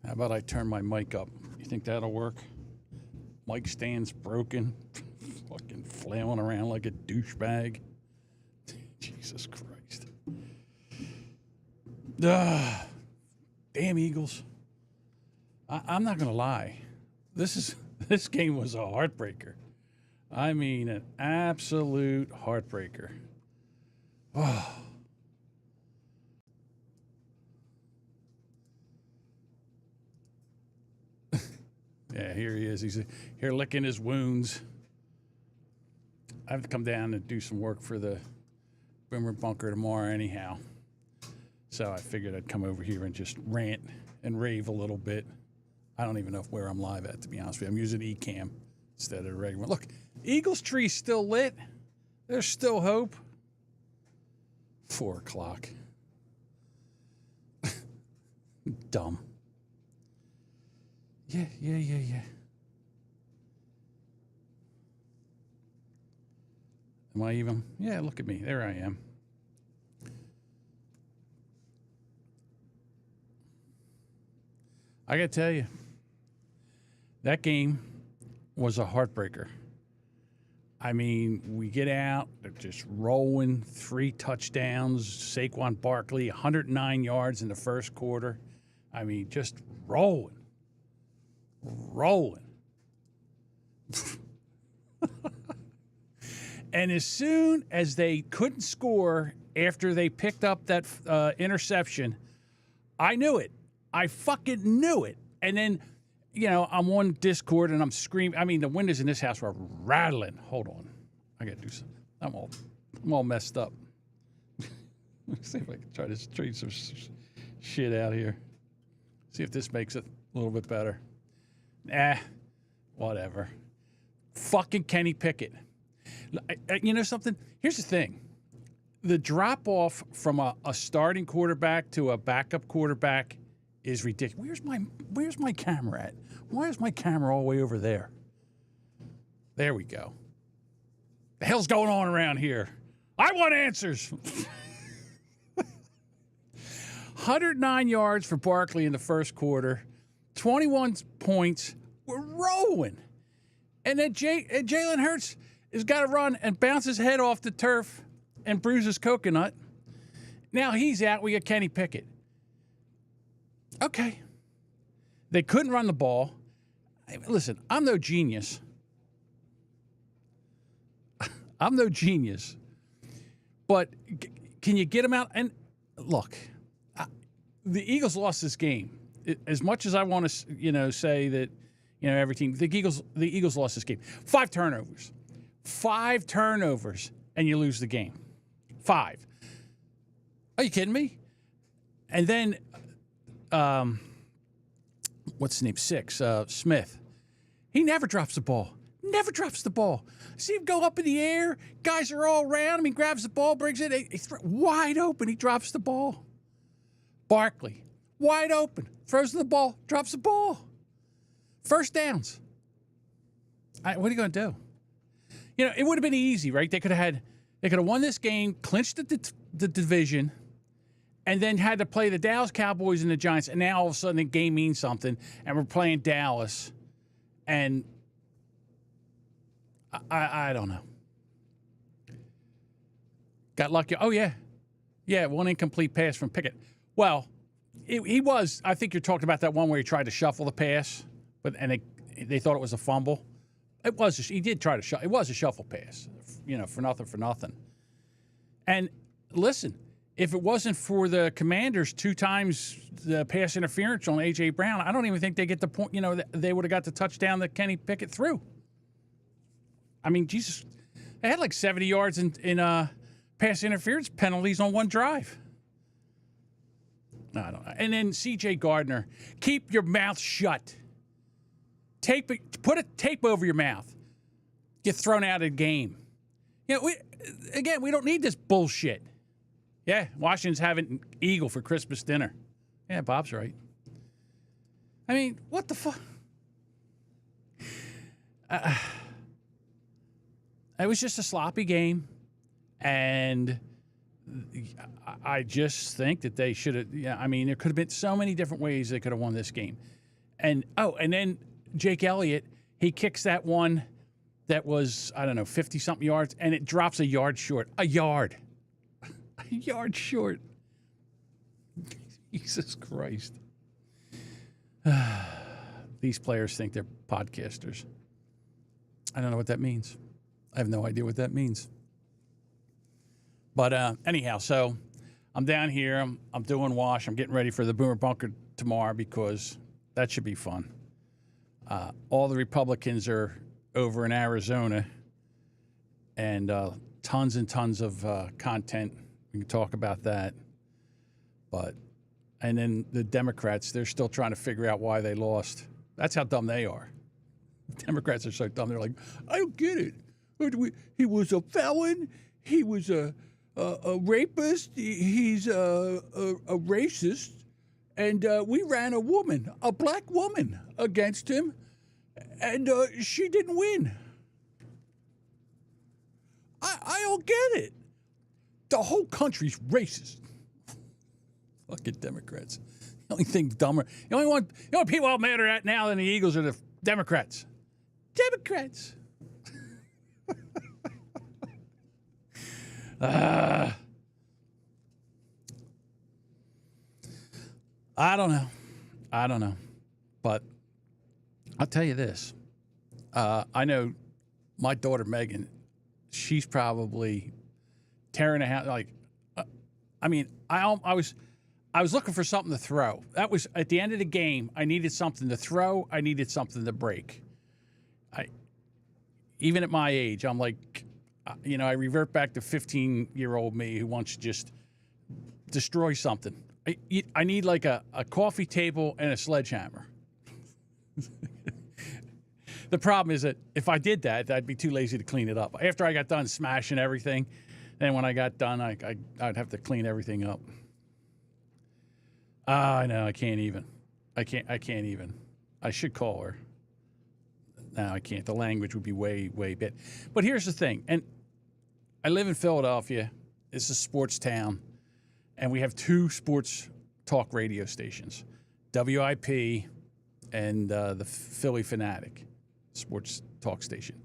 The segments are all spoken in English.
How about I turn my mic up? You think that'll work? Mic stand's broken. Fucking flailing around like a douchebag. Jesus Christ. Damn Eagles. I'm not going to lie. This game was a heartbreaker. I mean, an absolute heartbreaker. Oh. Yeah, here he is. He's here licking his wounds. I have to come down and do some work for the Boomer Bunker tomorrow anyhow. So I figured I'd come over here and just rant and rave a little bit. I don't even know where I'm live at, to be honest with you. I'm using eCam instead of the regular one. Look, Eagles tree's still lit. There's still hope. 4 o'clock. Dumb. Yeah. Am I even? Yeah, look at me. There I am. I got to tell you, that game was a heartbreaker. I mean, we get out, they're just rolling, 3 touchdowns. Saquon Barkley, 109 yards in the first quarter. I mean, just rolling. And as soon as they couldn't score after they picked up that interception, I knew it. I fucking knew it. And then, you know, I'm on Discord and I'm screaming. I mean, the windows in this house were rattling. Hold on. I got to do something. I'm all messed up. Let's see if I can try to straighten some shit out here. See if this makes it a little bit better. Whatever. Fucking Kenny Pickett. You know something? Here's the thing. The drop-off from a starting quarterback to a backup quarterback is ridiculous. Where's my camera at? Why is my camera all the way over there? There we go. The hell's going on around here? I want answers. 109 yards for Barkley in the first quarter. 21 points. We're rolling. And then Jalen Hurts has got to run and bounce his head off the turf and bruise his coconut. Now he's out. We got Kenny Pickett. Okay. They couldn't run the ball. Listen, I'm no genius. But can you get him out? And look, the Eagles lost this game. As much as I want to, say that, every team, the Eagles lost this game. 5 turnovers. 5 turnovers, and you lose the game. 5. Are you kidding me? And then, what's his name? 6, Smith. He never drops the ball. See him go up in the air. Guys are all around him. He grabs the ball, brings it wide open. He drops the ball. Barkley, wide open. Throws the ball, drops the ball. First downs. What are you going to do? It would have been easy, right? They could have won this game, clinched the division, and then had to play the Dallas Cowboys and the Giants. And now all of a sudden the game means something, and we're playing Dallas. And I don't know. Got lucky. Oh, yeah. Yeah, 1 incomplete pass from Pickett. Well, he was. I think you're talking about that one where he tried to shuffle the pass, and they thought it was a fumble. It was. He did try to shuffle. It was a shuffle pass, for nothing. And listen, if it wasn't for the Commanders 2 times the pass interference on A.J. Brown, I don't even think they get the point. They would have got the touchdown that Kenny Pickett threw. I mean, Jesus, they had like 70 yards in pass interference penalties on one drive. I don't know. And then C.J. Gardner, keep your mouth shut. Put a tape over your mouth. Get thrown out of the game. We don't need this bullshit. Yeah, Washington's having eagle for Christmas dinner. Yeah, Bob's right. I mean, what the fuck? It was just a sloppy game, and I just think that they should have. Yeah, I mean, there could have been so many different ways they could have won this game. And then Jake Elliott, he kicks that one that was, I don't know, 50-something yards, and it drops a yard short. A yard. A yard short. Jesus Christ. These players think they're podcasters. I don't know what that means. I have no idea what that means. But anyhow, so I'm down here. I'm doing wash. I'm getting ready for the Boomer Bunker tomorrow because that should be fun. All the Republicans are over in Arizona, and tons and tons of content. We can talk about that. And then the Democrats, they're still trying to figure out why they lost. That's how dumb they are. Democrats are so dumb. They're like, I don't get it. He was a felon. He was a rapist. He's a racist. And we ran a woman, a black woman, against him. And she didn't win. I don't get it. The whole country's racist. Fucking Democrats. The only thing dumber. The only people out madder at now than the Eagles are the Democrats. Democrats. I don't know. But I'll tell you this. I know my daughter Megan, she's probably tearing a house. Like, I was looking for something to throw. That was at the end of the game. I needed something to throw. I needed something to break. Even at my age, I'm like, I revert back to 15-year-old me who wants to just destroy something. I need like a coffee table and a sledgehammer. The problem is that if I did that, I'd be too lazy to clean it up. After I got done smashing everything, then when I got done, I'd have to clean everything up. I know, I can't even. I can't even. I should call her. No, I can't. The language would be way, way bad. But here's the thing, and I live in Philadelphia. It's a sports town, and we have 2 sports talk radio stations, WIP and the Philly Fanatic sports talk station.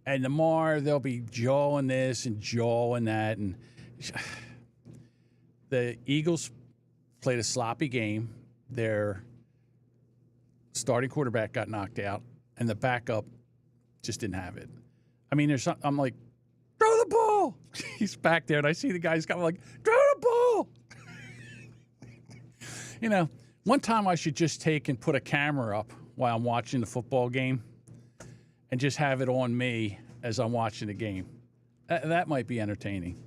And tomorrow they'll be jawing this and jawing that. And the Eagles played a sloppy game. Their starting quarterback got knocked out, and the backup just didn't have it. I mean, I'm like, throw the ball. He's back there, and I see the guys coming like, throw the ball. One time I should just take and put a camera up while I'm watching the football game and just have it on me as I'm watching the game. That might be entertaining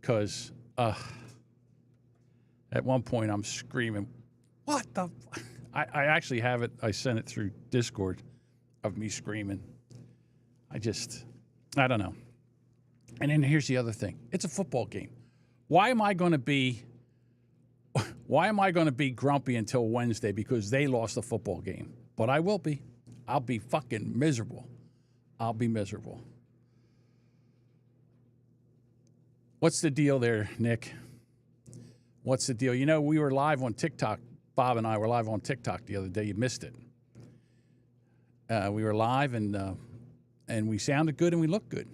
because at one point I'm screaming, what the? I actually have it. I sent it through Discord of me screaming. I don't know. And then here's the other thing. It's a football game. Why am I going to be grumpy until Wednesday because they lost the football game? But I will be. I'll be fucking miserable. I'll be miserable. What's the deal there, Nick? What's the deal? We were live on TikTok. Bob and I were live on TikTok the other day. You missed it. We were live, and we sounded good and we looked good.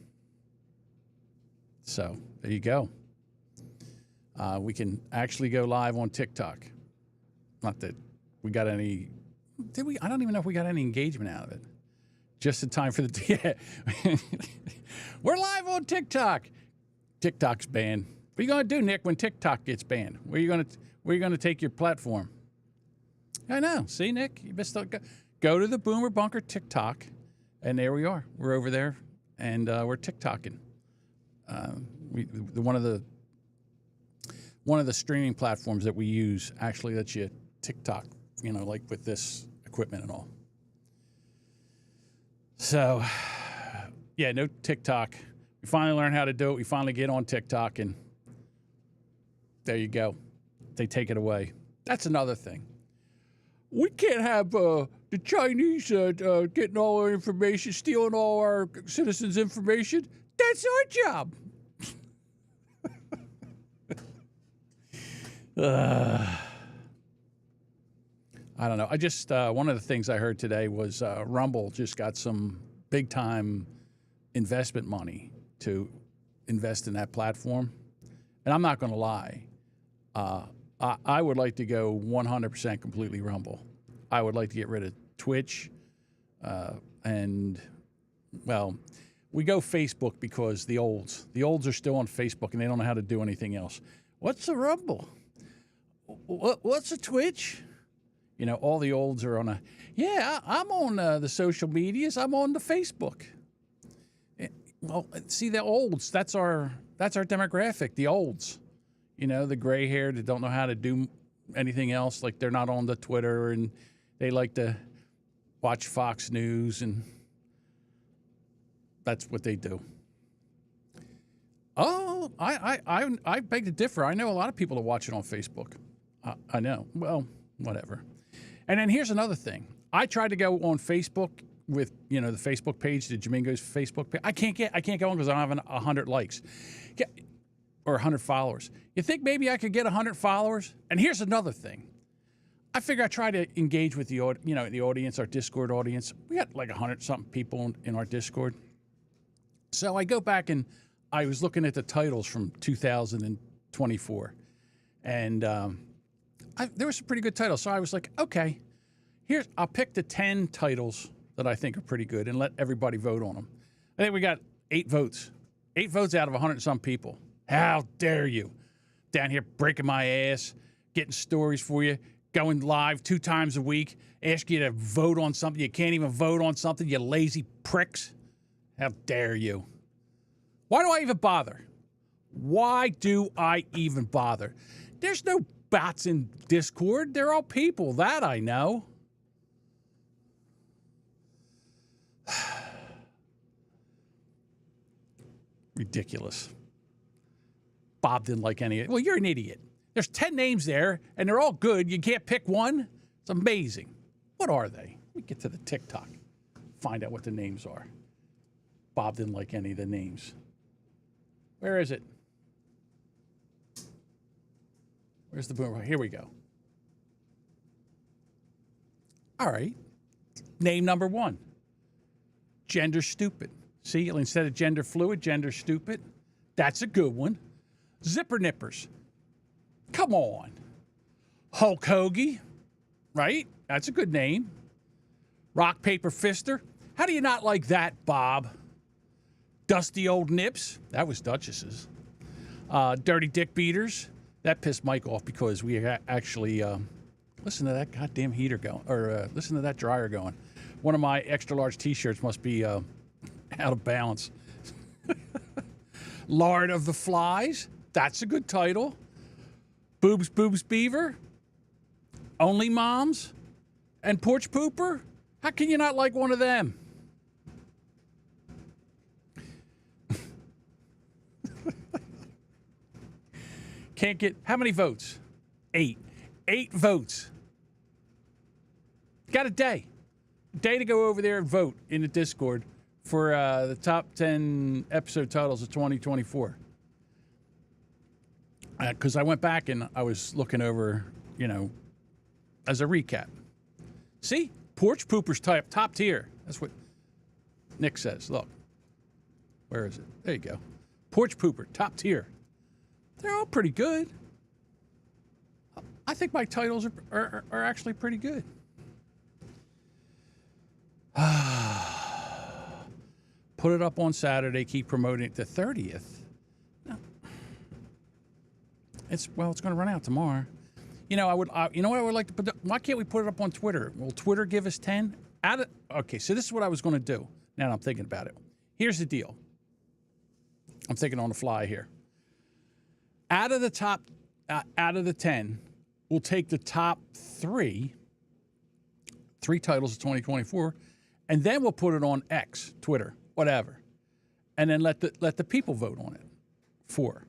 So there you go. We can actually go live on TikTok. Not that we got any. Did we? I don't even know if we got any engagement out of it. Just in time for the. Yeah. We're live on TikTok. TikTok's banned. What are you going to do, Nick, when TikTok gets banned? Where are you going to take your platform? I know. See, Nick, you missed out. Go to the Boomer Bunker TikTok, and there we are. We're over there, and we're TikToking. One of the streaming platforms that we use actually lets you TikTok, like with this equipment and all. So, yeah, no TikTok. We finally learned how to do it. We finally get on TikTok, and there you go. They take it away. That's another thing. We can't have the Chinese getting all our information, stealing all our citizens' information. That's our job. I don't know. I just one of the things I heard today was Rumble just got some big time investment money to invest in that platform, and I'm not going to lie. I would like to go 100% completely Rumble. I would like to get rid of Twitch, and well, we go Facebook because the olds are still on Facebook and they don't know how to do anything else. What's a Rumble? What's a Twitch? You know, all the olds are on I'm on the social medias. I'm on the Facebook. Well, see, the olds, that's our demographic, the olds. You know, the gray hair that don't know how to do anything else. Like, they're not on the Twitter, and they like to watch Fox News, and that's what they do. Oh, I beg to differ. I know a lot of people that watch it on Facebook. I know. Well, whatever. And then here's another thing. I tried to go on Facebook with, the Facebook page, the Jamingo's Facebook page. I can't go on because I don't have 100 likes or 100 followers. You think maybe I could get 100 followers? And here's another thing. I figure I try to engage with the audience, our Discord audience. We got like 100-something people in our Discord. So I go back and I was looking at the titles from 2024, and there were some pretty good titles. So I was like, okay, I'll pick the 10 titles that I think are pretty good and let everybody vote on them. I think we got 8 votes. 8 votes out of 100-some people. How dare you? Down here breaking my ass, getting stories for you, going live 2 times a week, ask you to vote on something. You can't even vote on something, you lazy pricks. How dare you? Why do I even bother? Why do I even bother? There's no bots in Discord. They're all people. That I know. Ridiculous. Bob didn't like any of it. Well, you're an idiot. There's 10 names there, and they're all good. You can't pick one? It's amazing. What are they? Let me get to the TikTok. Find out what the names are. Bob didn't like any of the names. Where is it? Where's the boomerang? Here we go. All right. Name number 1. Gender stupid. See, instead of gender fluid, gender stupid. That's a good one. Zipper nippers. Come on. Hulk Hoagie. Right? That's a good name. Rock, paper, fister. How do you not like that, Bob? Dusty old nips. That was Duchess's. Dirty dick beaters. That pissed Mike off because we actually listen to that goddamn heater going, or listen to that dryer going. One of my extra large T-shirts must be out of balance. Lard of the Flies. That's a good title. Boobs, Beaver. Only Moms. And Porch Pooper. How can you not like one of them? Can't get, how many votes? 8. 8 votes. Got a day. Day to go over there and vote in the Discord for the top 10 episode titles of 2024. Because I went back and I was looking over, as a recap. See? Porch Pooper's top tier. That's what Nick says. Look. Where is it? There you go. Porch Pooper, top tier. They're all pretty good. I think my titles are actually pretty good. Put it up on Saturday. Keep promoting it the 30th. No. It's going to run out tomorrow. You know what I would like to put. Why can't we put it up on Twitter? Will Twitter give us 10? Okay, so this is what I was going to do. Now that I'm thinking about it. Here's the deal. I'm thinking on the fly here. Out of the 10, we'll take the top 3 titles of 2024, and then we'll put it on X, Twitter, whatever, and then let the people vote on it. 4,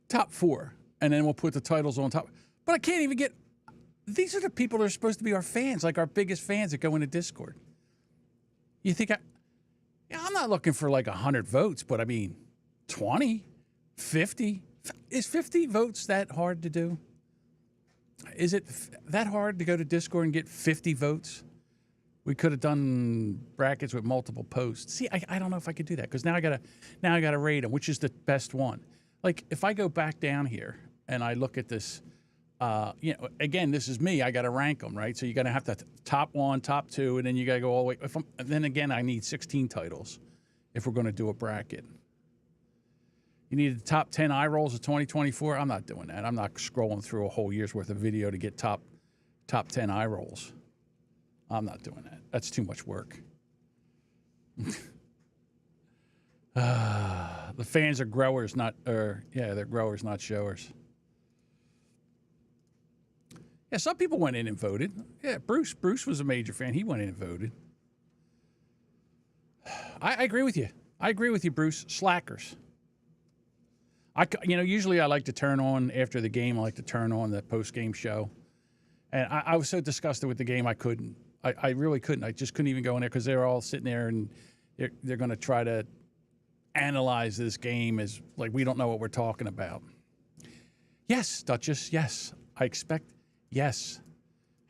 top 4, and then we'll put the titles on top. But I can't even get. These are the people that are supposed to be our fans, like our biggest fans that go into Discord. You think I'm not looking for like 100 votes, but I mean 20. 50? Is 50 votes that hard to do? Is it that hard to go to Discord and get 50 votes? We could have done brackets with multiple posts. See, I don't know if I could do that because now I gotta rate them, which is the best one. Like if I go back down here and I look at this, again, this is me. I got to rank them, right? So you got to have the top one, top two, and then you got to go all the way. Then again, I need 16 titles if we're going to do a bracket. You need the top 10 eye rolls of 2024. I'm not doing that. I'm not scrolling through a whole year's worth of video to get top 10 eye rolls. I'm not doing that. That's too much work. The fans are growers, they're growers, not showers. Yeah, some people went in and voted. Yeah, Bruce was a major fan. He went in and voted. I agree with you. I agree with you, Bruce. Slackers. Usually I like to turn on after the game. I like to turn on the post-game show. And I was so disgusted with the game, I couldn't. I really couldn't. I just couldn't even go in there because they were all sitting there and they're going to try to analyze this game as like we don't know what we're talking about. Yes, Duchess, yes. I expect, yes.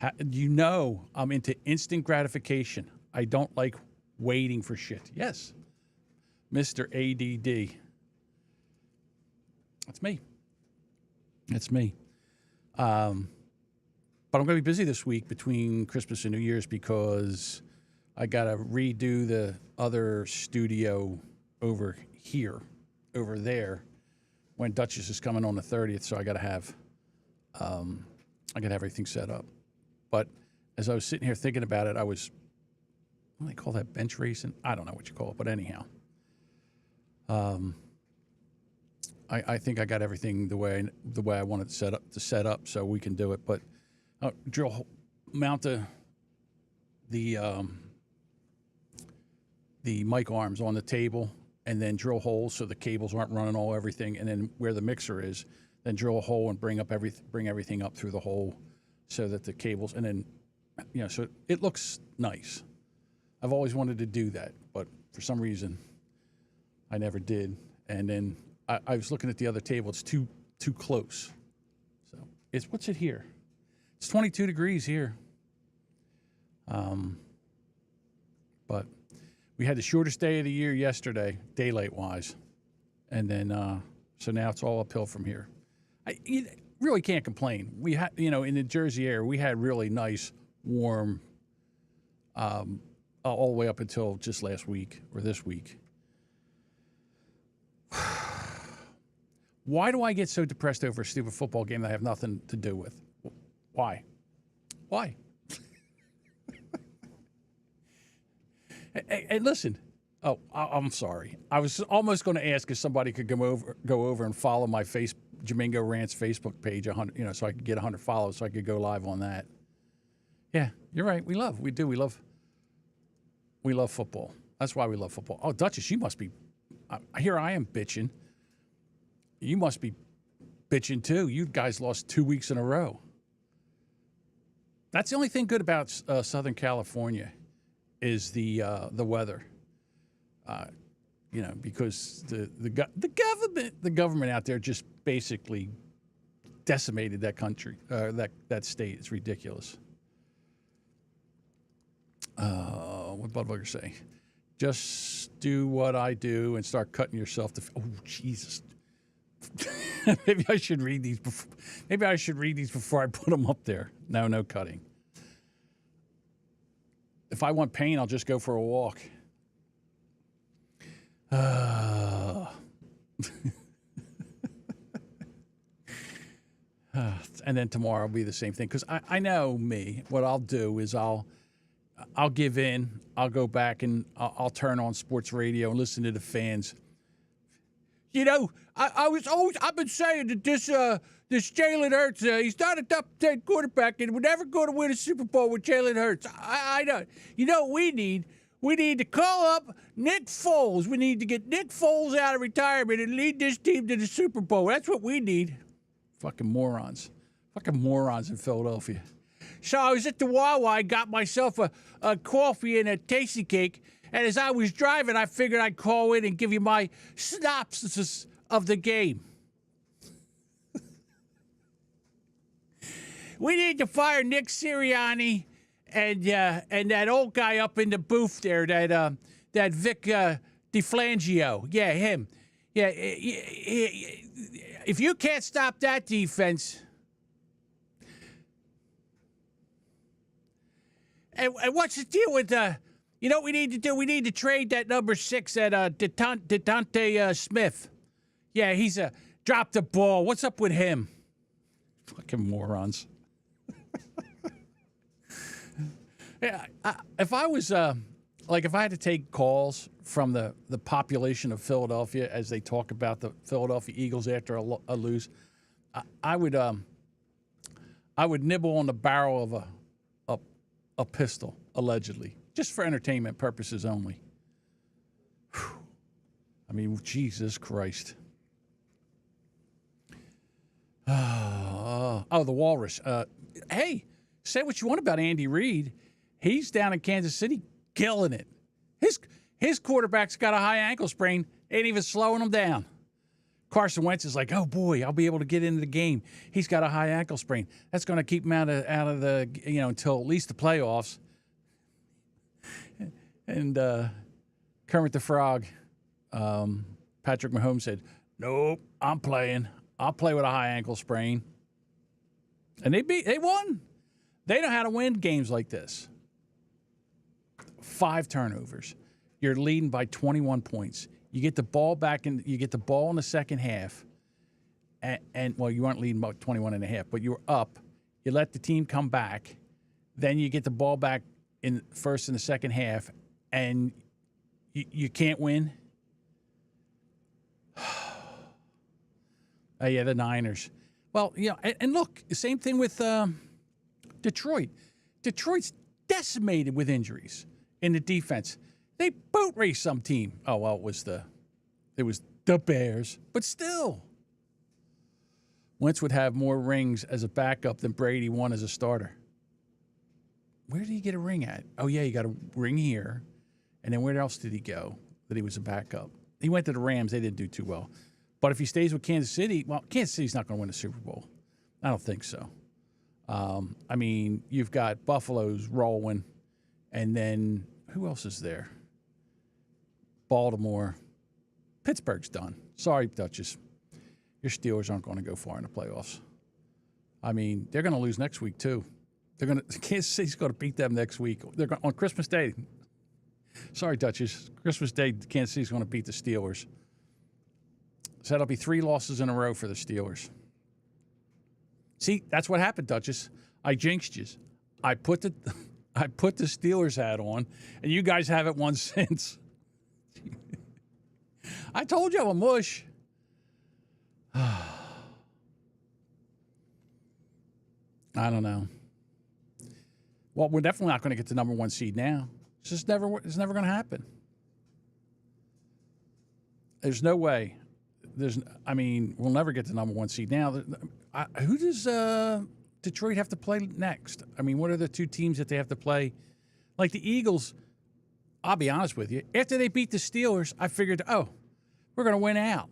I'm into instant gratification. I don't like waiting for shit. Yes. Mr. ADD. That's me. That's me. But I'm going to be busy this week between Christmas and New Year's because I got to redo the other studio over there, when Duchess is coming on the 30th. So I got to have everything set up. But as I was sitting here thinking about it, what do they call that, bench racing? I don't know what you call it, but anyhow. I think I got everything the way I wanted to set up so we can do it. But mount the mic arms on the table, and then drill holes so the cables aren't running all everything. And then where the mixer is, then drill a hole and bring everything up through the hole so that the cables, and then so it looks nice. I've always wanted to do that, but for some reason I never did. And then I was looking at the other table. It's too close. So what's it here? It's 22 degrees here. But we had the shortest day of the year yesterday, daylight-wise. And then, so now it's all uphill from here. You really can't complain. We had, in the Jersey area, we had really nice, warm, all the way up until just last week or this week. Why do I get so depressed over a stupid football game that I have nothing to do with? Why? Hey, listen. Oh, I'm sorry. I was almost going to ask if somebody could go over and follow my Jamingo Rant's Facebook page, 100, so I could get 100 follows, so I could go live on that. Yeah, you're right. We love football. That's why we love football. Oh, Duchess, you must be. Here I am bitching. You must be bitching too. You guys lost 2 weeks in a row. That's the only thing good about Southern California is the weather. Because the government out there just basically decimated that country, that state. It's ridiculous. What Budweiser say? Just do what I do and start cutting yourself. Oh, Jesus. Maybe I should read these before I put them up there. No cutting. If I want pain, I'll just go for a walk. And then tomorrow will be the same thing. Because I know me. What I'll do is I'll give in. I'll go back and I'll turn on sports radio and listen to the fans. I've been saying that this Jalen Hurts, he's not a top 10 quarterback, and we're never going to win a Super Bowl with Jalen Hurts. I know. You know what we need? We need to call up Nick Foles. We need to get Nick Foles out of retirement and lead this team to the Super Bowl. That's what we need. Fucking morons. Fucking morons in Philadelphia. So I was at the Wawa. I got myself a coffee and a tasty cake. And as I was driving, I figured I'd call in and give you my synopsis of the game. We need to fire Nick Sirianni and that old guy up in the booth there, that Vic DeFlangio. Yeah, him. Yeah, if you can't stop that defense. And what's the deal with you know what we need to do? We need to trade that number 6 at DeTante Smith. Yeah, he's dropped the ball. What's up with him? Fucking morons. Yeah, if I was if I had to take calls from the population of Philadelphia as they talk about the Philadelphia Eagles after a lose, I would nibble on the barrel of a pistol, allegedly, just for entertainment purposes only. Whew. I mean, Jesus Christ. The Walrus. Hey, say what you want about Andy Reid. He's down in Kansas City killing it. His quarterback's got a high ankle sprain, ain't even slowing him down. Carson Wentz is like, oh boy, I'll be able to get into the game. He's got a high ankle sprain. That's going to keep him out of the until at least the playoffs. And Kermit the Frog, Patrick Mahomes said, nope, I'm playing. I'll play with a high ankle sprain. And they won. They know how to win games like this. 5 turnovers. You're leading by 21 points. You get the ball back and you get the ball in the second half. And well, you weren't leading by 21 and a half, but you were up. You let the team come back. Then you get the ball back in first and the second half, and you can't win. Oh, yeah, the Niners. Well, and look, the same thing with Detroit. Detroit's decimated with injuries in the defense. They boat raced some team. Oh, well, it was the Bears. But still, Wentz would have more rings as a backup than Brady won as a starter. Where did he get a ring at? Oh, yeah, he got a ring here. And then where else did he go that he was a backup? He went to the Rams. They didn't do too well. But if he stays with Kansas City, well, Kansas City's not going to win the Super Bowl. I don't think so. I mean, you've got Buffalo's rolling, and then who else is there? Baltimore. Pittsburgh's done. Sorry, Duchess. Your Steelers aren't going to go far in the playoffs. I mean, they're going to lose next week, too. Kansas City's going to beat them next week. They're going, on Christmas Day. Sorry, Duchess. Christmas Day, Kansas City's going to beat the Steelers. So that'll be 3 losses in a row for the Steelers. See, that's what happened, Duchess. I jinxed you. I put the Steelers hat on, and you guys haven't won since. I told you I'm a mush. I don't know. Well, we're definitely not going to get the number 1 seed now. It's never going to happen. There's no way. We'll never get the number 1 seed now. Who does Detroit have to play next? I mean, what are the 2 teams that they have to play? Like the Eagles, I'll be honest with you. After they beat the Steelers, I figured, we're going to win out.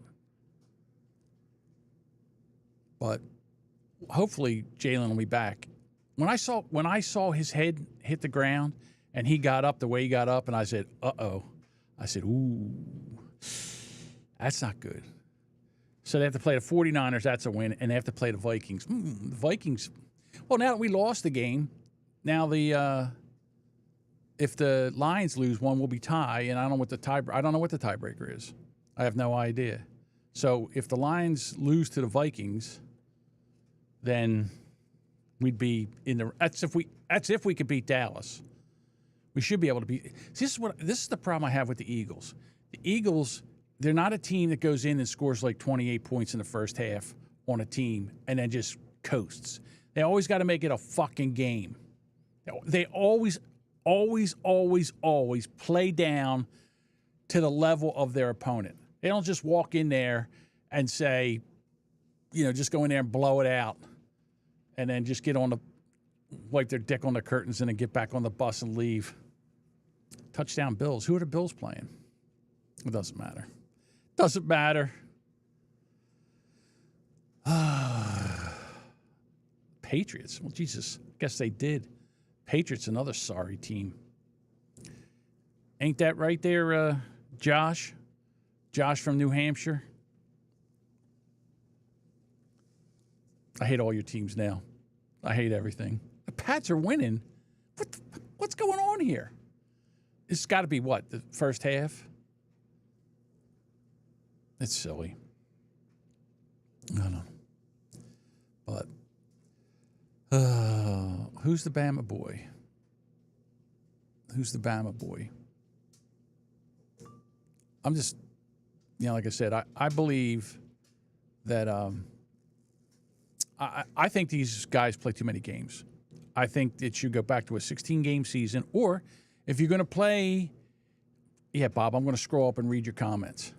But hopefully Jalen will be back. When I saw his head hit the ground and he got up the way he got up, and I said, uh-oh. I said, ooh, that's not good. So they have to play the 49ers. That's a win. And they have to play the Vikings. The Vikings. Well, now that we lost the game, now if the Lions lose one, we'll be tie. And I don't know what the tiebreaker is. I have no idea. So if the Lions lose to the Vikings, then we'd be in the. That's if we could beat Dallas. We should be able to beat. This is the problem I have with the Eagles. The Eagles. They're not a team that goes in and scores like 28 points in the first half on a team and then just coasts. They always got to make it a fucking game. They always play down to the level of their opponent. They don't just walk in there and say, just go in there and blow it out and then just wipe their dick on the curtains and then get back on the bus and leave. Touchdown Bills. Who are the Bills playing? It doesn't matter. Doesn't matter. Patriots. Well, Jesus, guess they did. Patriots, another sorry team. Ain't that right there, Josh? Josh from New Hampshire. I hate all your teams now. I hate everything. The Pats are winning. What's going on here? It's got to be what, the first half? It's silly. I don't know. But who's the Bama boy? Who's the Bama boy? I'm just, like I said, I believe that I think these guys play too many games. I think it should go back to a 16-game season. Or if you're going to play, Bob, I'm going to scroll up and read your comments.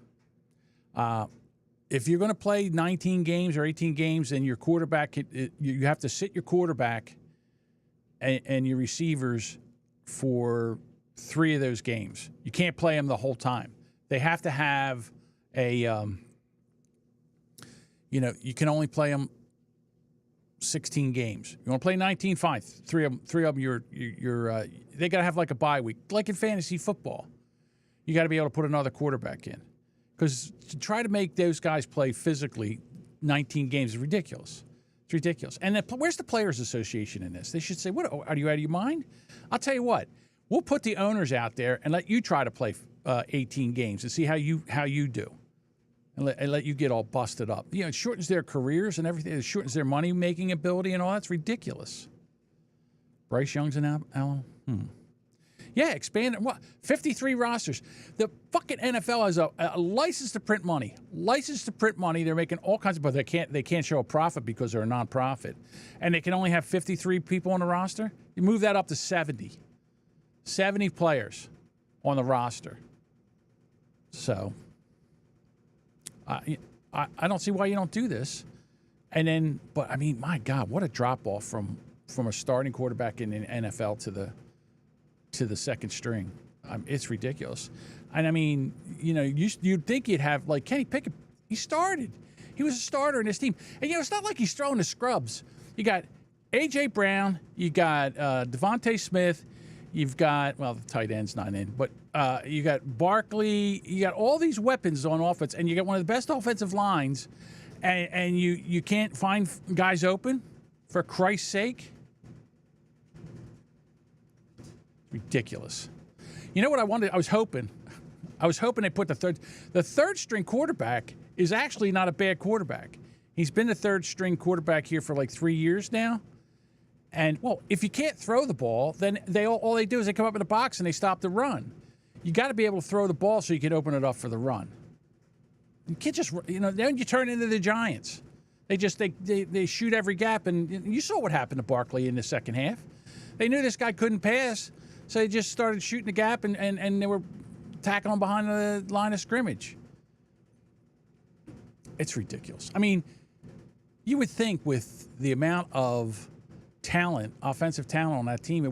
If you're going to play 19 games or 18 games, then your quarterback, you have to sit your quarterback and your receivers for 3 of those games. You can't play them the whole time. They have to have a, you can only play them 16 games. You want to play 19, fine. Three of them, they got to have like a bye week, like in fantasy football. You got to be able to put another quarterback in. Because to try to make those guys play physically 19 games is ridiculous. It's ridiculous. And where's the Players Association in this? They should say, "What? Are you out of your mind?" I'll tell you what. We'll put the owners out there and let you try to play 18 games and see how you do, and let you get all busted up. It shortens their careers and everything. It shortens their money-making ability and all. That's ridiculous. Bryce Young's an Allen. Yeah, expand it. 53 rosters. The fucking NFL has a license to print money. License to print money. They're making all kinds of, but they can't show a profit because they're a nonprofit, and they can only have 53 people on the roster. You move that up to 70. 70 players on the roster. So I don't see why you don't do this. And then, but I mean, my God, what a drop off from a starting quarterback in the NFL to the second string. It's ridiculous. And I mean, you'd think you'd have like Kenny Pickett. He started. He was a starter in his team. And it's not like he's throwing the scrubs. You got A.J. Brown. You got Devontae Smith. You've got, the tight end's not in, but you got Barkley. You got all these weapons on offense, and you got one of the best offensive lines, and you can't find guys open, for Christ's sake. Ridiculous. You know what I wanted? I was hoping they put the third string quarterback is actually not a bad quarterback. He's been the third string quarterback here for like 3 years now. And, if you can't throw the ball, then all they do is they come up in the box and they stop the run. You got to be able to throw the ball so you can open it up for the run. You can't just, then you turn into the Giants. They shoot every gap, and you saw what happened to Barkley in the second half. They knew this guy couldn't pass, so they just started shooting the gap, and they were tackling him behind the line of scrimmage. It's ridiculous. I mean, you would think with the amount of talent, offensive talent on that team,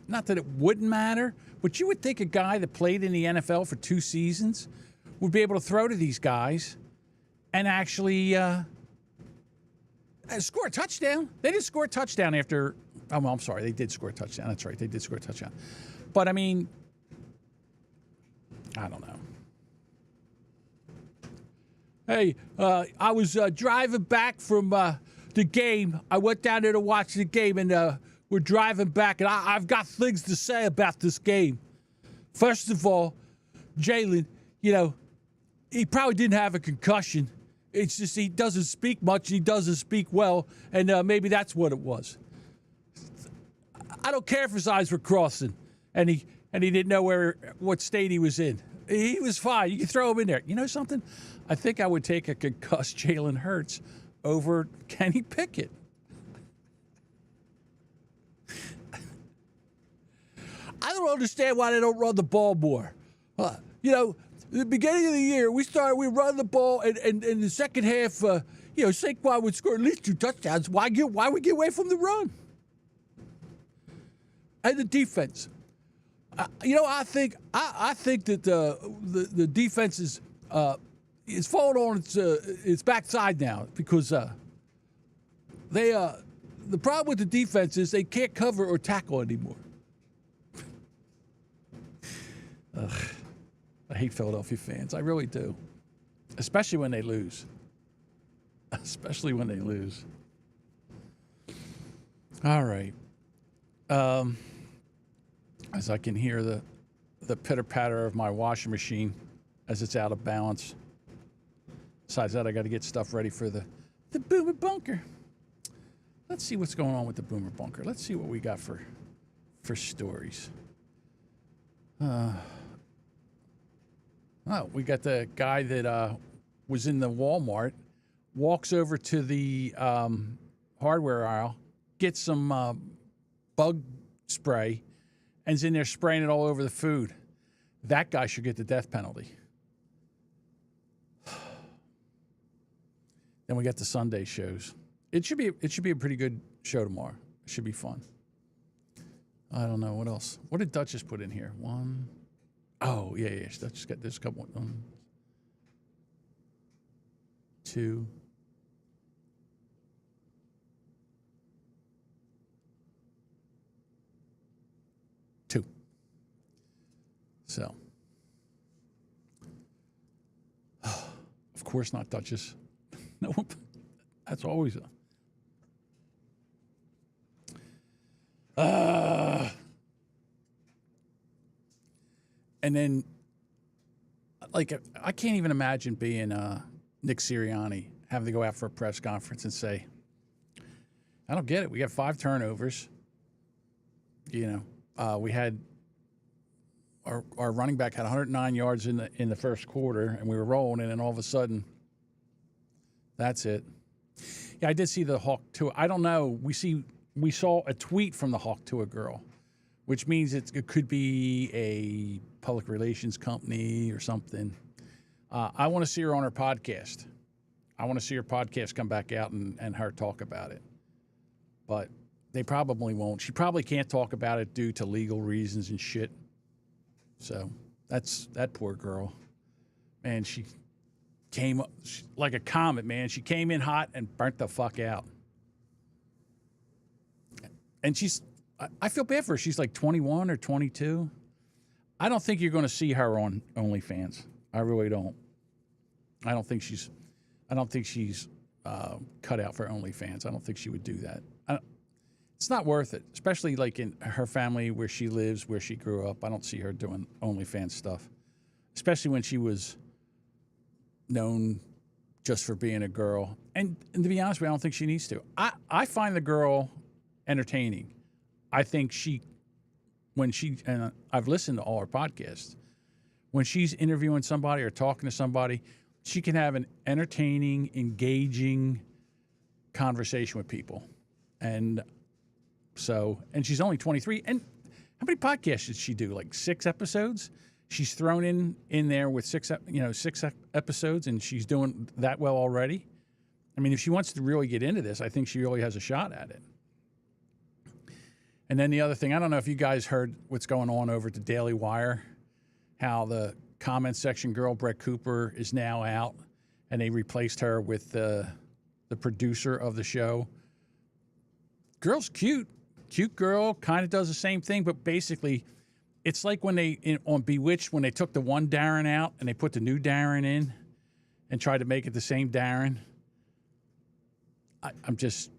not that it wouldn't matter, but you would think a guy that played in the NFL for 2 seasons would be able to throw to these guys and actually score a touchdown. They didn't score a touchdown after. I'm sorry, they did score a touchdown. That's right, they did score a touchdown. But I mean, I don't know. Hey, I was driving back from the game. I went down there to watch the game, and we're driving back, and I've got things to say about this game. First of all, Jalen, he probably didn't have a concussion. It's just he doesn't speak much. He doesn't speak well, and maybe that's what it was. I don't care if his eyes were crossing, and he didn't know what state he was in. He was fine. You can throw him in there. You know something? I think I would take a concussed Jalen Hurts over Kenny Pickett. I don't understand why they don't run the ball more. The beginning of the year, we run the ball, and in the second half, Saquon would score at least 2 touchdowns. Why we get away from the run? And the defense. I think that the defense is falling on its backside now because they the problem with the defense is they can't cover or tackle anymore. Ugh. I hate Philadelphia fans. I really do. Especially when they lose. Especially when they lose. All right. As I can hear the pitter-patter of my washing machine as it's out of balance. Besides that, I got to get stuff ready for the Boomer Bunker. Let's see what's going on with the Boomer Bunker. Let's see what we got for stories. We got the guy that was in the Walmart, walks over to the hardware aisle, gets some bug spray, and's in there spraying it all over the food. That guy should get the death penalty. Then we got the Sunday shows. It should be a pretty good show tomorrow. It should be fun. I don't know what else. What did Duchess put in here? One. Oh yeah. Duchess got this couple. 2. 2. So, of course not Duchess. No, that's always and then, like, I can't even imagine being Nick Sirianni, having to go out for a press conference and say, I don't get it. We got 5 turnovers. You know, we had our running back had 109 yards in the first quarter, and we were rolling, and then all of a sudden, that's it. Yeah, I did see the Hawk Tua. I don't know. We saw a tweet from the Hawk Tua girl, which means it could be a public relations company or something. I want to see her on her podcast. I want to see her podcast come back out and her talk about it. But they probably won't. She probably can't talk about it due to legal reasons and shit. So that's that poor girl. Man, she came up like a comet, man. She came in hot and burnt the fuck out. And I feel bad for her. She's like 21 or 22. I don't think you're going to see her on OnlyFans. I really don't. I don't think she's cut out for OnlyFans. I don't think she would do that. It's not worth it, especially like in her family where she lives, where she grew up. I don't see her doing OnlyFans stuff, especially when she was known just for being a girl. And to be honest with you, I don't think she needs to. I find the girl entertaining. I think and I've listened to all her podcasts, when she's interviewing somebody or talking to somebody, she can have an entertaining, engaging conversation with people. And she's only 23. And how many podcasts did she do? Like 6 episodes? She's thrown in there with 6 episodes, and she's doing that well already. I mean, if she wants to really get into this, I think she really has a shot at it. And then the other thing, I don't know if you guys heard what's going on over at the Daily Wire, how the comment section girl, Brett Cooper, is now out, and they replaced her with the producer of the show. Girl's cute girl, kind of does the same thing, but basically it's like when on Bewitched, when they took the one Darren out and they put the new Darren in and tried to make it the same Darren. I'm just,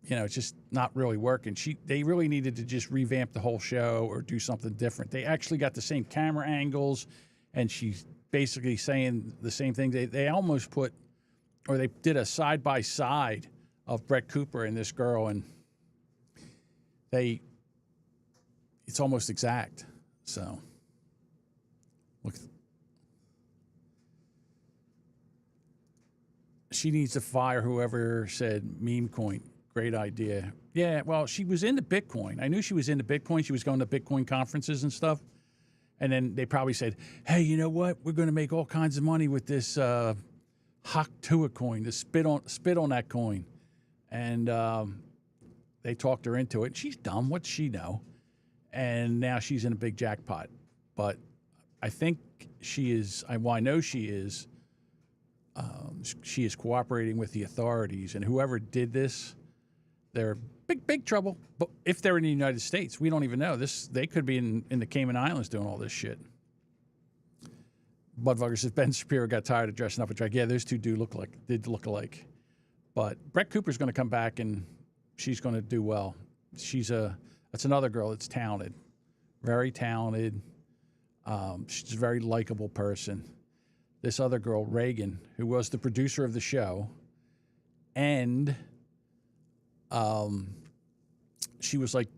it's just not really working. They really needed to just revamp the whole show or do something different. They actually got the same camera angles, and she's basically saying the same thing. They almost they did a side-by-side of Brett Cooper and this girl, and it's almost exact. So, look, she needs to fire whoever said meme coin. Great idea. Yeah, well, she was into Bitcoin. I knew she was into Bitcoin. She was going to Bitcoin conferences and stuff. And then they probably said, hey, you know what? We're going to make all kinds of money with this Hawk Tua coin, the spit on that coin. And they talked her into it. She's dumb. What's she know? And now she's in a big jackpot. But I think she is, I know she is cooperating with the authorities. And whoever did this, they're big trouble. But if they're in the United States, we don't even know. They could be in the Cayman Islands doing all this shit. Budweiser says Ben Shapiro got tired of dressing up a drag. Yeah, those two did look alike. But Brett Cooper's going to come back and she's going to do well. That's another girl that's talented, very talented. She's a very likable person. This other girl, Reagan, who was the producer of the show, and she was like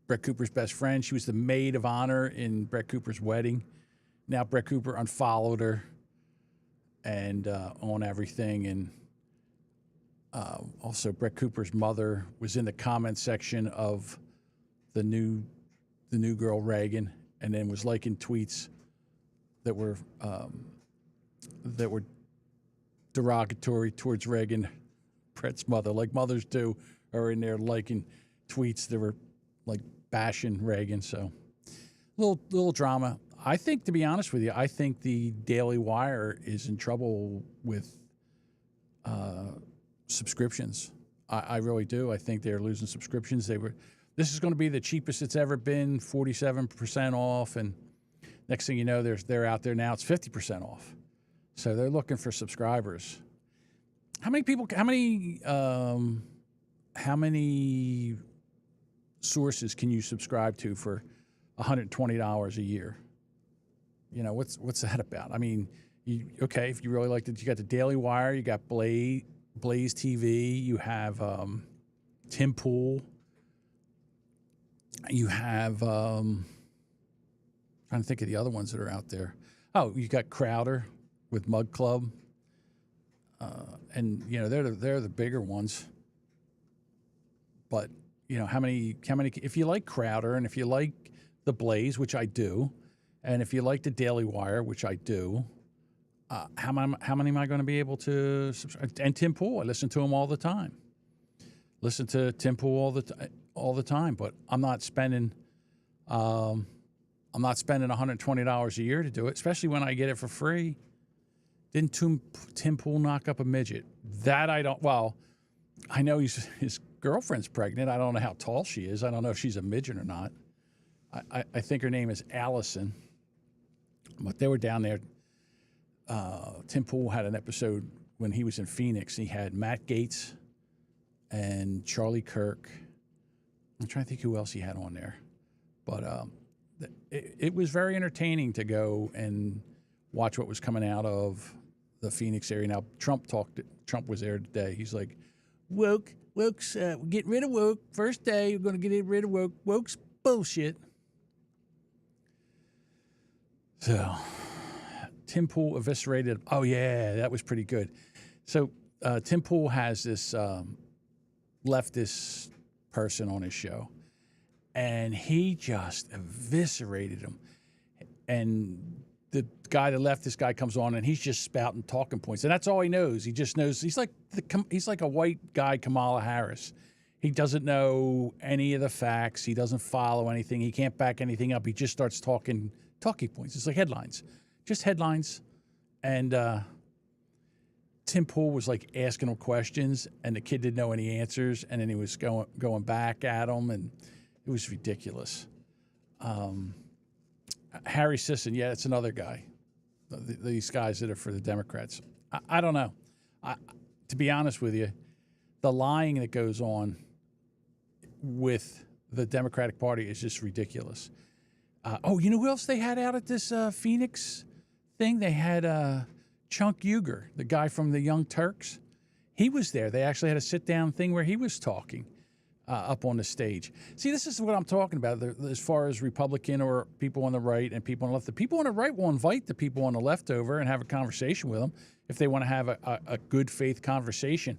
Brett Cooper's best friend. She was the maid of honor in Brett Cooper's wedding. Now Brett Cooper unfollowed her and on everything. And also Brett Cooper's mother was in the comment section of the new girl, Reagan, and then was liking tweets that were derogatory towards Reagan, Brett's mother, like mothers do, are in there liking tweets that were like bashing Reagan. So little drama. I think, to be honest with you, I think the Daily Wire is in trouble with subscriptions. I really do. I think they're losing subscriptions. This is going to be the cheapest it's ever been, 47% off, and next thing you know, they're out there now. It's 50% off. So they're looking for subscribers. How many sources can you subscribe to for $120 a year? You know, what's that about? I mean, if you really like it, you got the Daily Wire, you got Blaze TV, you have Tim Pool, you have trying to think of the other ones that are out there. Oh, you got Crowder with Mug Club, and you know they're the bigger ones. But you know how many? If you like Crowder and if you like the Blaze, which I do, and if you like the Daily Wire, which I do, how many am I going to be able to subscribe? And Tim Pool, I listen to him all the time. Listen to Tim Pool all the time, but I'm not spending $120 a year to do it, especially when I get it for free. Didn't Tim Pool knock up a midget? That I don't. Well, I know his girlfriend's pregnant. I don't know how tall she is. I don't know if she's a midget or not. I think her name is Allison. But they were down there. Tim Pool had an episode when he was in Phoenix. He had Matt Gaetz and Charlie Kirk. I'm trying to think who else he had on there. But it was very entertaining to go and watch what was coming out of the Phoenix area. Now, Trump was there today. He's like, woke's, we're getting rid of woke. First day, we're going to get rid of woke. Woke's bullshit. So, Tim Pool eviscerated. Oh, yeah, that was pretty good. So, Tim Pool has this leftist person on his show, and he just eviscerated him. And the guy, the leftist guy, comes on, and he's just spouting talking points, and that's all he knows. He just knows he's like a white guy, Kamala Harris. He doesn't know any of the facts. He doesn't follow anything. He can't back anything up. He just starts talking points. It's like headlines, just headlines. And Tim Pool was like asking him questions, and the kid didn't know any answers, and then he was going back at him, and it was ridiculous. Harry Sisson, yeah, it's another guy. These guys that are for the Democrats. I don't know. To be honest with you, the lying that goes on with the Democratic Party is just ridiculous. You know who else they had out at this Phoenix thing? They had Chunk Uger, the guy from the Young Turks. He was there. They actually had a sit-down thing where he was talking up on the stage. See, this is what I'm talking about as far as Republican or people on the right and people on the left. The people on the right will invite the people on the left over and have a conversation with them if they want to have a good faith conversation.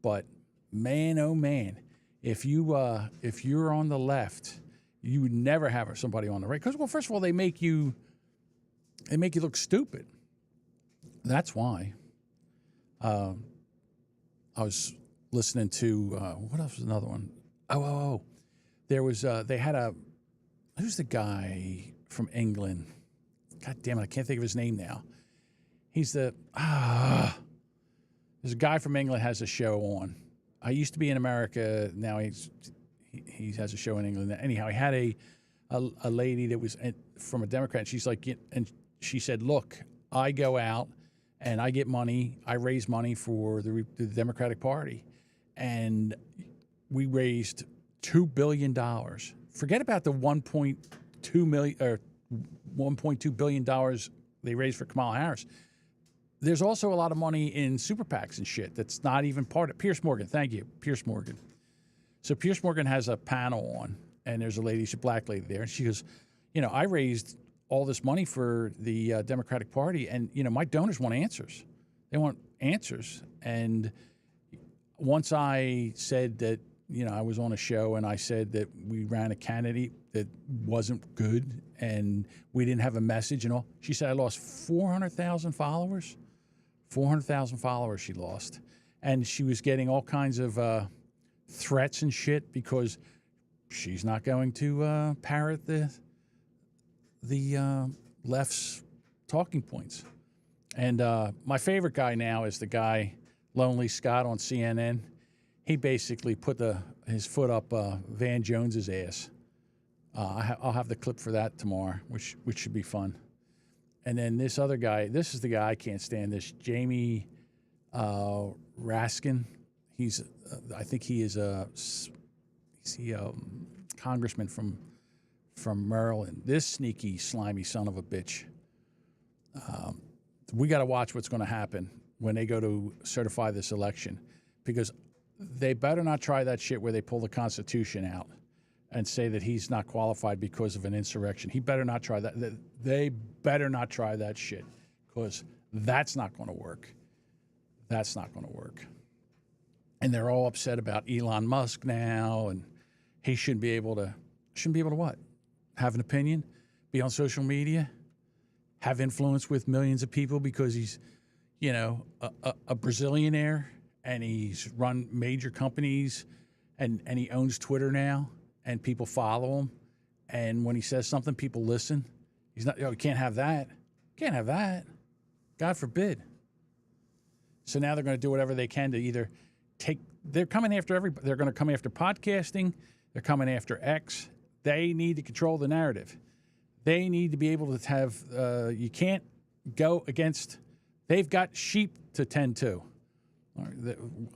But man, oh man, if you're on the left, you would never have somebody on the right. Because, well, first of all, they make you look stupid. That's why. I was listening to what else was another one? There was they had who's the guy from England? God damn it, I can't think of his name now. He's there's a guy from England has a show on, I used to be in America. Now he has a show in England. Anyhow, he had a lady that was from a Democrat. She's like, and she said, "Look, I go out and I get money. I raise money for the Democratic Party, and we raised $2 billion. Forget about the $1.2 billion they raised for Kamala Harris. There's also a lot of money in super PACs and shit that's not even part of Pierce Morgan. Thank you, Pierce Morgan. So Pierce Morgan has a panel on, and there's a lady, she's a black lady there, and she goes, I raised all this money for the Democratic Party, and my donors want answers. They want answers. And once I said that, I was on a show and I said that we ran a candidate that wasn't good and we didn't have a message and all, she said I lost 400,000 followers. 400,000 followers she lost. And she was getting all kinds of threats and shit because she's not going to parrot the left's talking points. And my favorite guy now is the guy, Lonely Scott on CNN. He basically put his foot up Van Jones's ass. I'll have the clip for that tomorrow, which should be fun. And then this other guy, this is the guy I can't stand. This Jamie Raskin. I think he is a congressman from Maryland. This sneaky, slimy son of a bitch. We got to watch what's going to happen when they go to certify this election, because they better not try that shit where they pull the Constitution out and say that he's not qualified because of an insurrection. He better not try that. They better not try that shit, because that's not going to work. That's not going to work. And they're all upset about Elon Musk now, and he shouldn't be able to what? Have an opinion, be on social media, have influence with millions of people because he's, a Brazilianaire. And he's run major companies, and he owns Twitter now, and people follow him. And when he says something, people listen. He's not, you can't have that. Can't have that. God forbid. So now they're going to do whatever they can to either they're coming after everybody. They're going to come after podcasting. They're coming after X. They need to control the narrative. They need to be able to have, you can't go against, they've got sheep to tend to.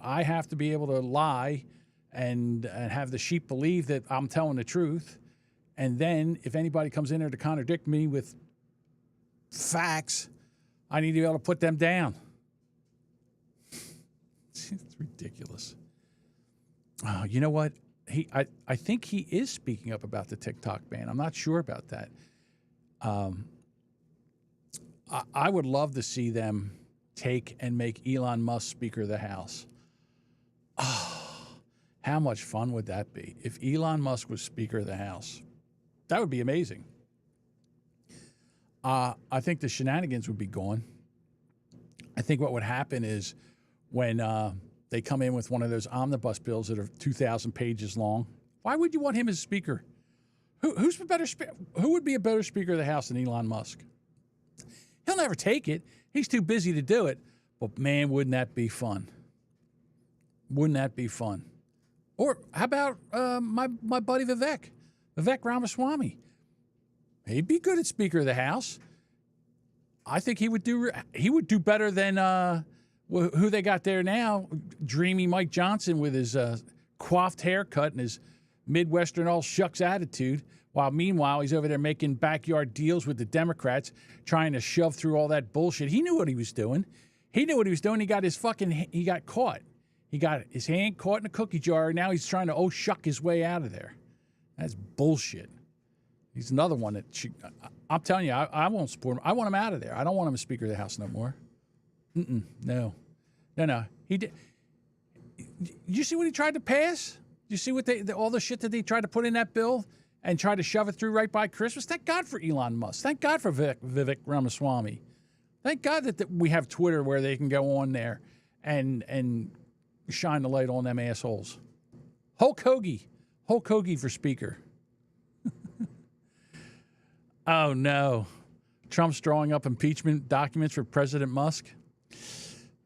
I have to be able to lie and have the sheep believe that I'm telling the truth. And then if anybody comes in there to contradict me with facts, I need to be able to put them down. It's ridiculous. You know what? I think he is speaking up about the TikTok ban. I'm not sure about that. I would love to see them take and make Elon Musk Speaker of the House. Oh, how much fun would that be? If Elon Musk was Speaker of the House, that would be amazing. I think the shenanigans would be gone. I think what would happen is when they come in with one of those omnibus bills that are 2,000 pages long, why would you want him as Speaker? Who would be a better Speaker of the House than Elon Musk? He'll never take it. He's too busy to do it. But, man, wouldn't that be fun? Wouldn't that be fun? Or how about my buddy Vivek Ramaswamy? He'd be good at Speaker of the House. I think he would do better than who they got there now, dreamy Mike Johnson with his coiffed haircut and his Midwestern all shucks attitude. While meanwhile, he's over there making backyard deals with the Democrats, trying to shove through all that bullshit. He knew what he was doing. He got caught. He got his hand caught in a cookie jar. Now he's trying to shuck his way out of there. That's bullshit. He's another one that I'm telling you, I won't support him. I want him out of there. I don't want him as Speaker of the House no more. No. He did. Did you see what he tried to pass? Did you see what all the shit that they tried to put in that bill and try to shove it through right by Christmas? Thank God for Elon Musk. Thank God for Vivek Ramaswamy. Thank God that we have Twitter where they can go on there and shine the light on them assholes. Hulk Hoagie for Speaker. Oh, no. Trump's drawing up impeachment documents for President Musk.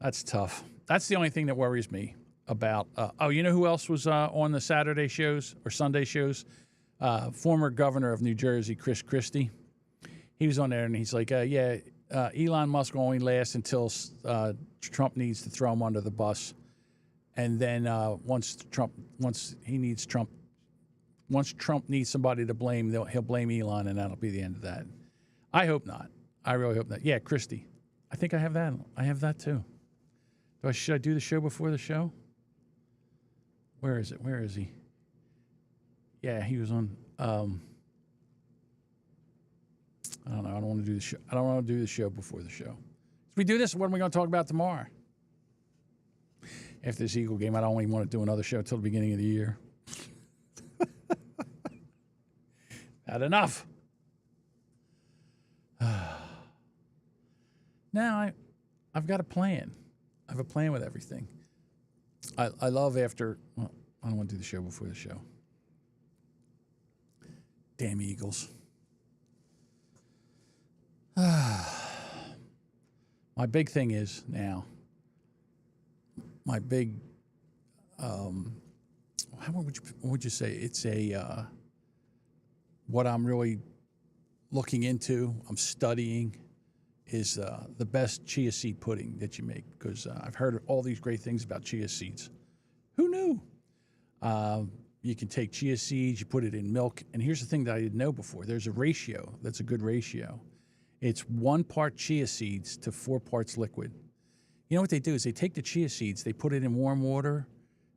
That's tough. That's the only thing that worries me about. You know who else was on the Saturday shows or Sunday shows? Former governor of New Jersey, Chris Christie. He was on there, and he's like, Elon Musk will only last until Trump needs to throw him under the bus, and then once Trump needs somebody to blame, he'll blame Elon, and that'll be the end of that. I hope not. I really hope not. Yeah, Christie. I think I have that. I have that too. Should I do the show before the show? Where is it? Where is he? Yeah, he was on. I don't know. I don't want to do the show. I don't want to do the show before the show. If we do this, what are we going to talk about tomorrow? After this Eagle game, I don't even want to do another show until the beginning of the year. Had enough. Now I've got a plan. I have a plan with everything. I love after. Well, I don't want to do the show before the show. Damn Eagles. My big thing is now. My big. How would you say? It's a. What I'm really looking into. I'm studying. Is the best chia seed pudding that you make, because I've heard all these great things about chia seeds. Who knew? You can take chia seeds, you put it in milk, and here's the thing that I didn't know before. There's a ratio that's a good ratio. It's 1 part chia seeds to 4 parts liquid. You know what they do is they take the chia seeds, they put it in warm water,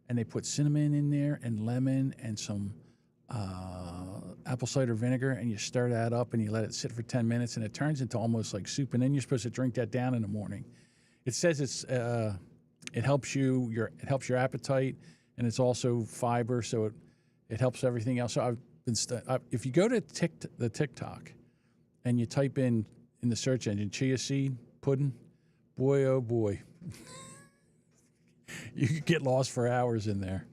and they put cinnamon in there and lemon and some apple cider vinegar, and you stir that up and you let it sit for 10 minutes, and it turns into almost like soup, and then you're supposed to drink that down in the morning. It says it helps your appetite, and it's also fiber, so it helps everything else. So I've been if you go to the TikTok and you type in the search engine chia seed pudding, boy oh boy, you could get lost for hours in there.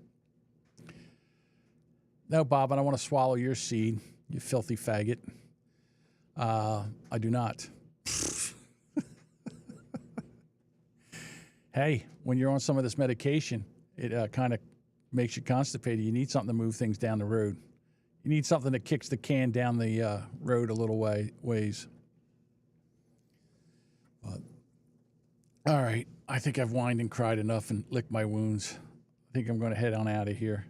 No, Bob, I don't want to swallow your seed, you filthy faggot. I do not. Hey, when you're on some of this medication, it kind of makes you constipated. You need something to move things down the road. You need something that kicks the can down the road a little ways. But, all right, I think I've whined and cried enough and licked my wounds. I think I'm going to head on out of here.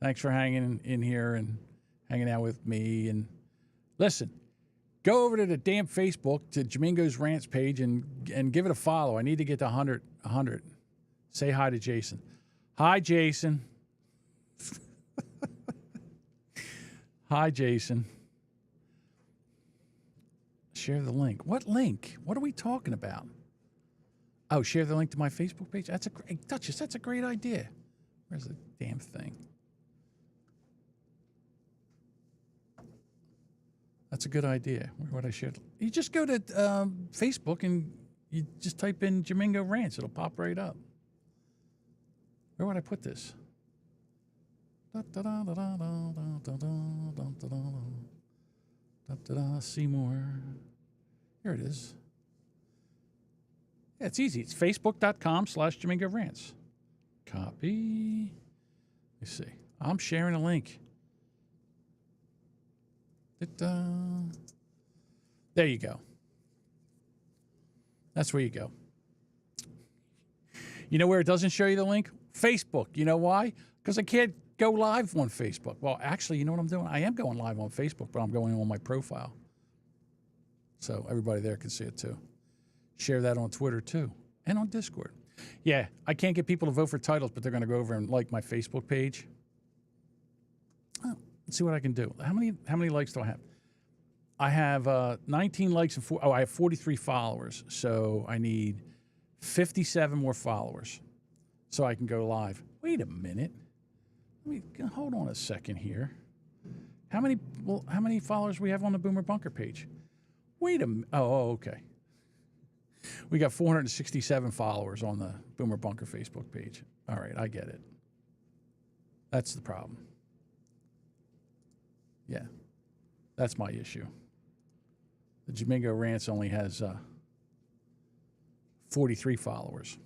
Thanks for hanging in here and hanging out with me. And listen, go over to the damn Facebook, to Jamingo's Rants page, and give it a follow. I need to get to 100. Say hi to Jason. Hi, Jason. Hi, Jason. Share the link. What link? What are we talking about? Oh, share the link to my Facebook page? That's a great, Duchess, that's a great idea. Where's the damn thing? That's a good idea. Where would I share? You just go to Facebook and you just type in Jamingo Rants. It'll pop right up. Where would I put this? Seymour. Here it is. Yeah, it's easy. It's facebook.com/Jamingo Rants. Copy. Let's see. I'm sharing a link. There you go. That's where you go. You know where it doesn't show you the link? Facebook. You know why? Because I can't go live on Facebook. Well, actually, you know what I'm doing? I am going live on Facebook, but I'm going on my profile. So everybody there can see it too. Share that on Twitter too, and on Discord. Yeah, I can't get people to vote for titles, but they're going to go over and like my Facebook page. Oh, let's see what I can do. How many likes do I have? I have 19 likes and I have 43 followers. So I need 57 more followers so I can go live. Wait a minute. Hold on a second here. How many followers we have on the Boomer Bunker page? Wait a minute. Oh, okay. We got 467 followers on the Boomer Bunker Facebook page. All right, I get it. That's the problem. Yeah, that's my issue. The Jamingo Rants only has 43 followers.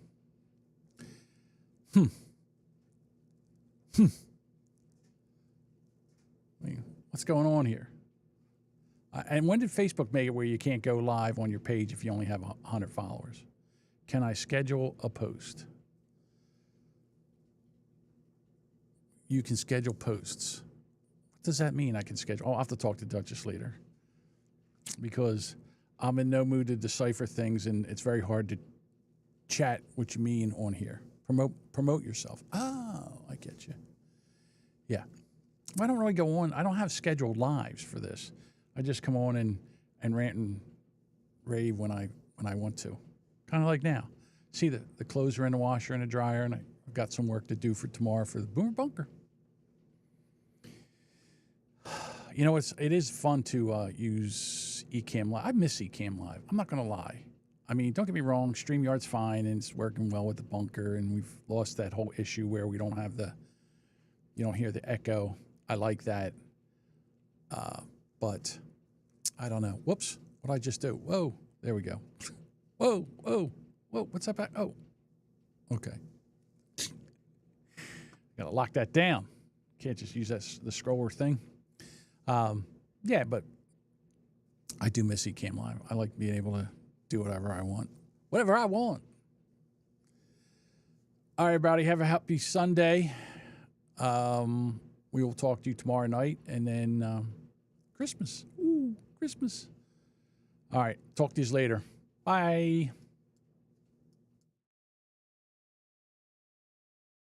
I mean, what's going on here? And when did Facebook make it where you can't go live on your page if you only have 100 followers? Can I schedule a post? You can schedule posts. What does that mean? I can schedule? I'll have to talk to Duchess later because I'm in no mood to decipher things, and it's very hard to chat what you mean on here. Promote yourself. Oh, I get you. Yeah. I don't really go on. I don't have scheduled lives for this. I just come on and rant and rave when I want to. Kind of like now. See, the clothes are in the washer and the dryer, and I've got some work to do for tomorrow for the Boomer Bunker. You know, it is fun to use Ecamm Live. I miss Ecamm Live. I'm not going to lie. I mean, don't get me wrong. StreamYard's fine, and it's working well with the bunker, and we've lost that whole issue where we don't have you don't hear the echo. I like that. But I don't know. Whoops. What did I just do? Whoa. There we go. Whoa. What's up? Oh. Okay. Got to lock that down. Can't just use the scroller thing. Yeah, but I do miss Ecamm Live. I like being able to do whatever I want. Whatever I want. All right, everybody. Have a happy Sunday. We will talk to you tomorrow night, and then Christmas. Ooh, Christmas. All right. Talk to you later. Bye.